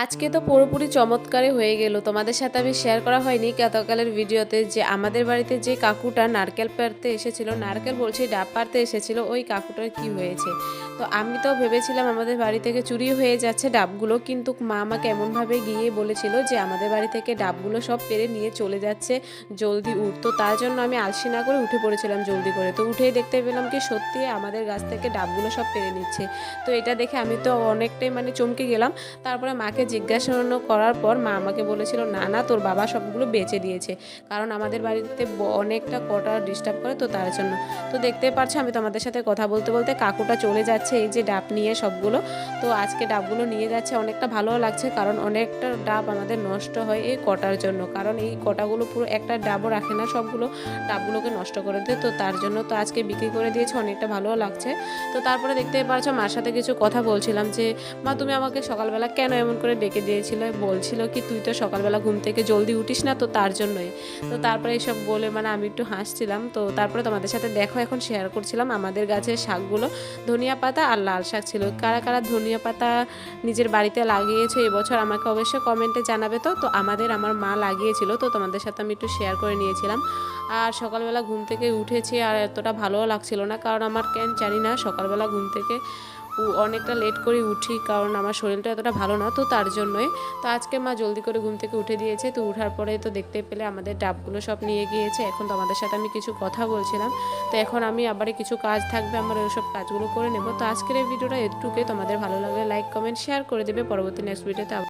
আজকে তো পুরোপুরি চমৎকারই হয়ে গেল। তোমাদের সাথে আমি শেয়ার করা হয়নি গতকালের ভিডিওতে যে আমাদের বাড়িতে যে কাকুটা নারকেল পাড়তে এসেছিল, নারকেল বলছি ডাব পাড়তে এসেছিল, ওই কাকুটার কি হয়েছে। তো আমি তো ভেবেছিলাম আমাদের বাড়ি থেকে চুরি হয়ে যাচ্ছে ডাবগুলো, কিন্তু মা আমাকে এমনভাবে গিয়ে বলেছিল যে আমাদের বাড়ি থেকে ডাবগুলো সব পেড়ে নিয়ে চলে যাচ্ছে, জলদি উঠ। তো তার জন্য আমি আলসি না করে উঠে পড়েছিলাম জলদি করে। তো উঠেই দেখতে পেলাম কি সত্যি আমাদের গাছ থেকে ডাবগুলো সব পেড়ে নিচ্ছে। তো এটা দেখে আমি তো অনেকটাই চমকে গেলাম। তারপরে মাকে জিজ্ঞাসা করার পর মা আমাকে বলেছিল না না তোর বাবা সবগুলো বেচে দিয়েছে, কারণ আমাদের বাড়িতে অনেকটা কটা ডিস্টার্ব করে, তো তার জন্য। তো দেখতে পাচ্ছ আমি তোমাদের সাথে কথা বলতে বলতে কাকুটা চলে যাচ্ছে এই যে ডাব নিয়ে সবগুলো। তো আজকে ডাবগুলো নিয়ে যাচ্ছে, অনেকটা ভালো লাগছে, কারণ অনেকটা ডাব আমাদের নষ্ট হয় এই কটার জন্য, কারণ এই কটাগুলো পুরো একটা ডাবও রাখে না, সবগুলো ডাবগুলোকে নষ্ট করে দেয়। তো তার জন্য তো আজকে বিক্রি করে দিয়েছে, অনেকটা ভালো লাগছে। তো তারপরে দেখতে পাচ্ছ মার সাথে কিছু কথা বলছিলাম যে মা তুমি আমাকে সকালবেলা কেন এমন করে ডেকে দিয়েছিল, বলছিল কি তুই তো সকালবেলা ঘুম থেকে জলদি উঠিস না, তো তার জন্যই। তো তারপরে এইসব বলে আমি একটু হাসছিলাম। তো তারপরে তোমাদের সাথে দেখো এখন শেয়ার করছিলাম আমাদের গাছের শাকগুলো, ধনিয়া পাতা আর লাল শাক ছিল। কারা কারা ধনিয়া পাতা নিজের বাড়িতে লাগিয়েছে এবছর আমাকে অবশ্যই কমেন্টে জানাবে। তো তো আমার মা লাগিয়েছিল, তো তোমাদের সাথে আমি একটু শেয়ার করে নিয়েছিলাম। আর সকালবেলা ঘুম থেকে উঠেছি আর এতটা ভালোও লাগছিল না, কারণ আমার কেন জানি না সকালবেলা ঘুম থেকে অনেকটা লেট করে উঠি, কারণ আমার শরীরটা এতটা ভালো না, তো তার জন্যই। তো আজকে মা জলদি করে ঘুম থেকে উঠে দিয়েছে। তো উঠার পরে তো দেখতে পেলে আমাদের ডাবগুলো সব নিয়ে গিয়েছে। এখন তোমাদের সাথে আমি কিছু কথা বলছিলাম। তো এখন আমি আবারই কিছু কাজ থাকবে আমার, ওইসব কাজগুলো করে নেব। তো আজকের এই ভিডিওটা এটুকুই। তোমাদের ভালো লাগলে লাইক কমেন্ট শেয়ার করে দেবে। পরবর্তী নেক্সট ভিডিওতে